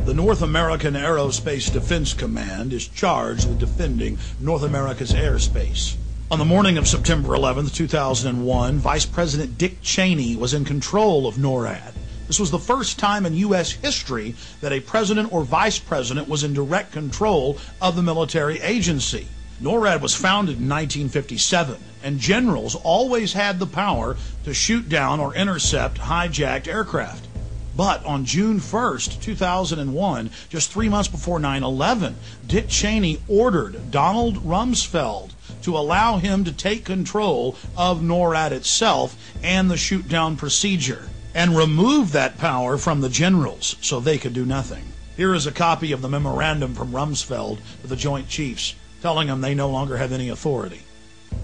The North American Aerospace Defense Command is charged with defending North America's airspace. On the morning of September 11, 2001, Vice President Dick Cheney was in control of NORAD. This was the first time in U.S. history that a president or vice president was in direct control of the military agency. NORAD was founded in 1957, and generals always had the power to shoot down or intercept hijacked aircraft. But on June 1st, 2001, just 3 months before 9/11, Dick Cheney ordered Donald Rumsfeld to allow him to take control of NORAD itself and the shoot-down procedure, and remove that power from the generals so they could do nothing. Here is a copy of the memorandum from Rumsfeld to the Joint Chiefs, telling them they no longer have any authority.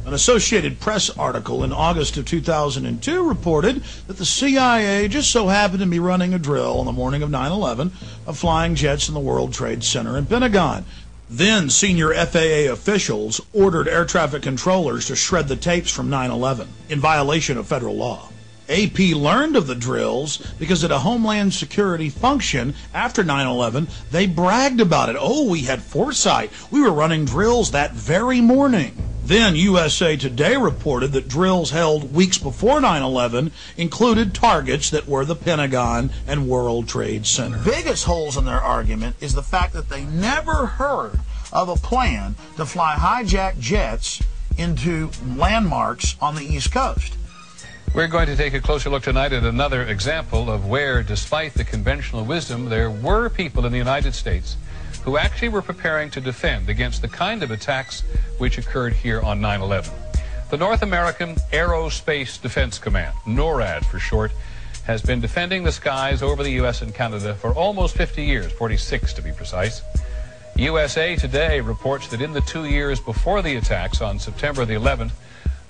An Associated Press article in August of 2002 reported that the CIA just so happened to be running a drill on the morning of 9/11 of flying jets in the World Trade Center and Pentagon. Then senior FAA officials ordered air traffic controllers to shred the tapes from 9/11 in violation of federal law. AP learned of the drills because at a Homeland Security function after 9/11, they bragged about it. Oh, we had foresight. We were running drills that very morning. Then USA Today reported that drills held weeks before 9/11 included targets that were the Pentagon and World Trade Center. Biggest holes in their argument is the fact that they never heard of a plan to fly hijacked jets into landmarks on the East Coast. We're going to take a closer look tonight at another example of where, despite the conventional wisdom, there were people in the United States who actually were preparing to defend against the kind of attacks which occurred here on 9/11. The North American Aerospace Defense Command, NORAD for short, has been defending the skies over the U.S. and Canada for almost 50 years, 46 to be precise. USA Today reports that in the 2 years before the attacks on September the 11th,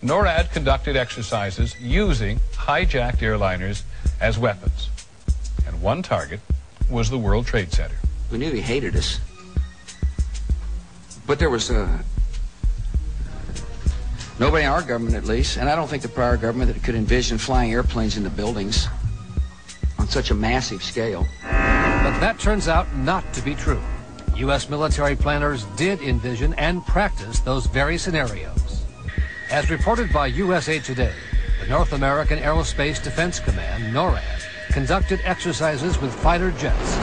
NORAD conducted exercises using hijacked airliners as weapons. And one target was the World Trade Center. We knew he hated us. But there was nobody in our government, at least, and I don't think the prior government, that could envision flying airplanes into buildings on such a massive scale. But that turns out not to be true. U.S. military planners did envision and practice those very scenarios. As reported by USA Today, the North American Aerospace Defense Command, NORAD, conducted exercises with fighter jets,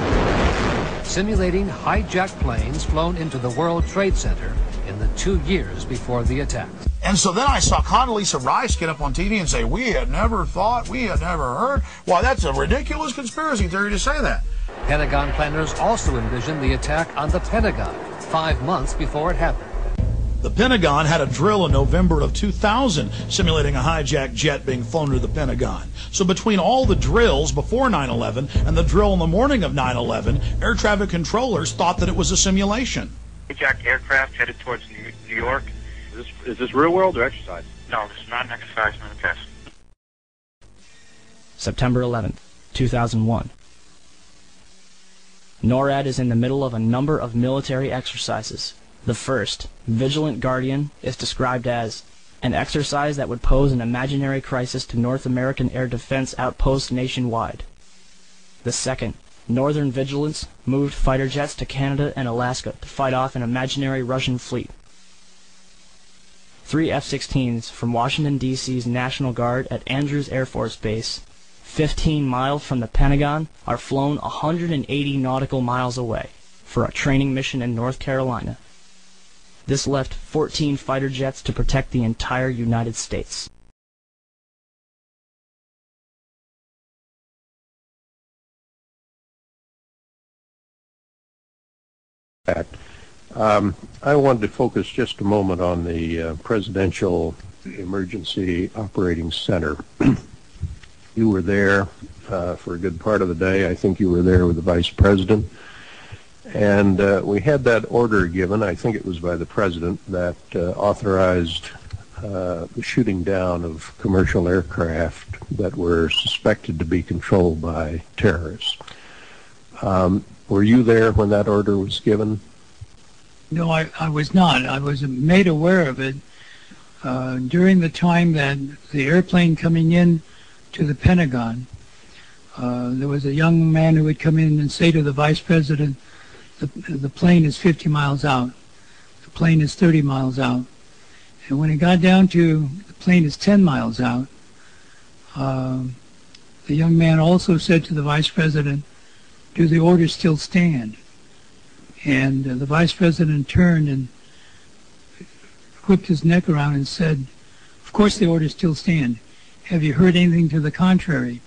simulating hijacked planes flown into the World Trade Center in the 2 years before the attack. And so then I saw Condoleezza Rice get up on TV and say, we had never thought, we had never heard. Why, that's a ridiculous conspiracy theory to say that. Pentagon planners also envisioned the attack on the Pentagon 5 months before it happened. The Pentagon had a drill in November of 2000 simulating a hijacked jet being flown to the Pentagon. So between all the drills before 9/11 and the drill in the morning of 9/11, air traffic controllers thought that it was a simulation. Hijacked aircraft headed towards New York. Is this real world or exercise? No, this is not an exercise, not a test. September 11th, 2001. NORAD is in the middle of a number of military exercises. The first, Vigilant Guardian, is described as an exercise that would pose an imaginary crisis to North American air defense outposts nationwide. The second, Northern Vigilance, moved fighter jets to Canada and Alaska to fight off an imaginary Russian fleet. 3 F-16s from Washington, D.C.'s National Guard at Andrews Air Force Base, 15 miles from the Pentagon, are flown 180 nautical miles away for a training mission in North Carolina. This left 14 fighter jets to protect the entire United States. I wanted to focus just a moment on the Presidential Emergency Operating Center. You were there for a good part of the day. I think you were there with the Vice President. And we had that order given, I think it was by the President, that authorized the shooting down of commercial aircraft that were suspected to be controlled by terrorists. Were you there when that order was given? No, I was not. I was made aware of it during the time that the airplane coming in to the Pentagon There was a young man who would come in and say to the vice president, the plane is 50 miles out. The plane is 30 miles out. And when it got down to the plane is 10 miles out, the young man also said to the vice president, do the orders still stand? And the vice president turned and whipped his neck around and said, of course the orders still stand. Have you heard anything to the contrary?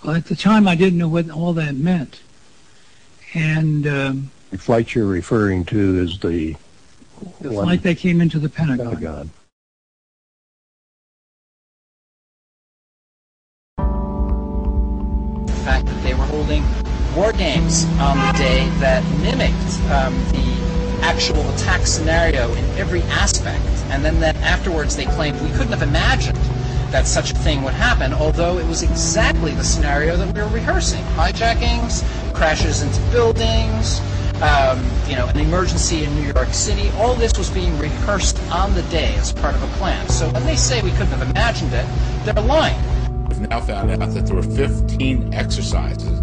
Well, at the time I didn't know what all that meant. And The flight you're referring to is the flight that came into the Pentagon. The fact that they were holding war games on the day that mimicked the actual attack scenario in every aspect, and then that afterwards they claimed we couldn't have imagined that such a thing would happen, although it was exactly the scenario that we were rehearsing. Hijackings, crashes into buildings, an emergency in New York City, all this was being rehearsed on the day as part of a plan. So when they say we couldn't have imagined it, they're lying. We've now found out that there were 15 exercises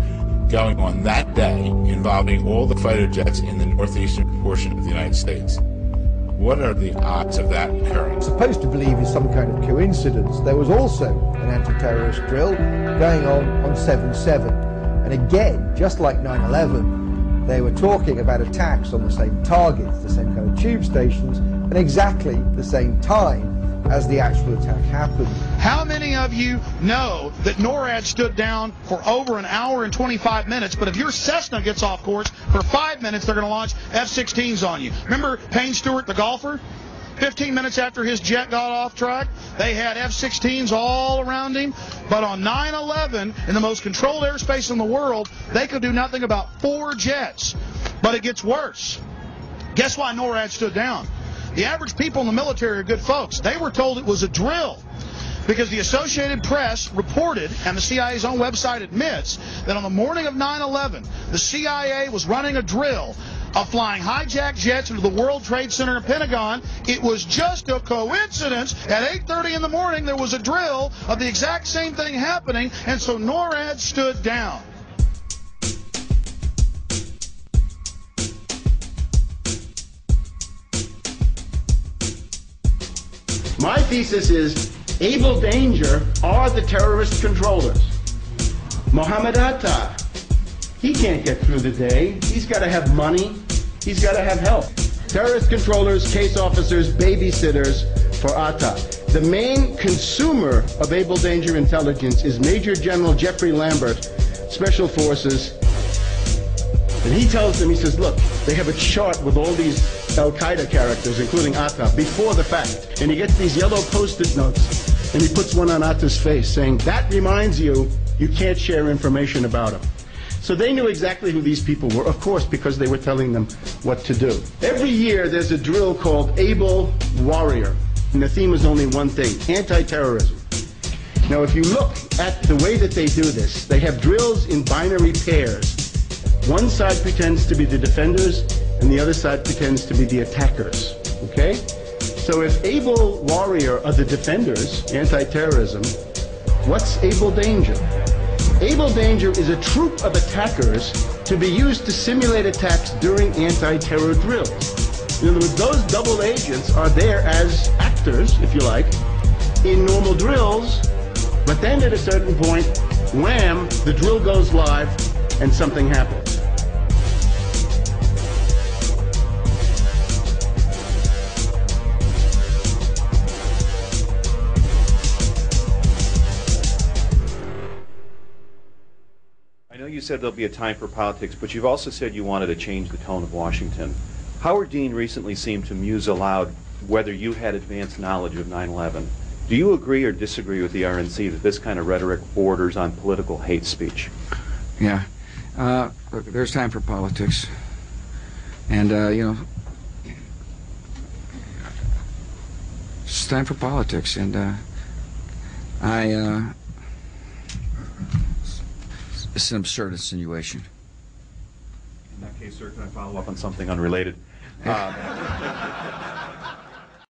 going on that day involving all the fighter jets in the northeastern portion of the United States. What are the odds of that occurring? Supposed to believe is some kind of coincidence. There was also an anti-terrorist drill going on 7/7. And again, just like 9/11, they were talking about attacks on the same targets, the same kind of tube stations, and exactly the same time as the actual attack happened. How many of you know that NORAD stood down for over an hour and 25 minutes, but if your Cessna gets off course for 5 minutes, they're going to launch F-16s on you? Remember Payne Stewart, the golfer? 15 minutes after his jet got off track, they had F-16s all around him. But on 9/11, in the most controlled airspace in the world, they could do nothing about 4 jets. But it gets worse. Guess why NORAD stood down? The average people in the military are good folks. They were told it was a drill because the Associated Press reported, and the CIA's own website admits, that on the morning of 9/11, the CIA was running a drill of flying hijacked jets into the World Trade Center and Pentagon. It was just a coincidence. At 8:30 in the morning, there was a drill of the exact same thing happening, and so NORAD stood down. My thesis is Able Danger are the terrorist controllers. Mohammed Atta, he can't get through the day. He's got to have money. He's got to have help. Terrorist controllers, case officers, babysitters for Atta. The main consumer of Able Danger intelligence is Major General Jeffrey Lambert, Special Forces. And he tells them, he says, look, they have a chart with all these Al-Qaeda characters, including Atta, before the fact. And he gets these yellow Post-it notes, and he puts one on Atta's face, saying, that reminds you, you can't share information about him. So they knew exactly who these people were, of course, because they were telling them what to do. Every year, there's a drill called Able Warrior, and the theme is only one thing, anti-terrorism. Now, if you look at the way that they do this, they have drills in binary pairs. One side pretends to be the defenders, and the other side pretends to be the attackers, okay? So if Able Warrior are the defenders, anti-terrorism, what's Able Danger? Able Danger is a troop of attackers to be used to simulate attacks during anti-terror drills. In other words, those double agents are there as actors, if you like, in normal drills, but then at a certain point, wham, the drill goes live and something happens. I know you said there'll be a time for politics, but you've also said you wanted to change the tone of Washington. Howard Dean recently seemed to muse aloud whether you had advanced knowledge of 9/11. Do you agree or disagree with the RNC that this kind of rhetoric borders on political hate speech? Yeah. Look, there's time for politics. And, it's time for politics. And, it's an absurd insinuation. In that case, sir, can I follow up on something unrelated?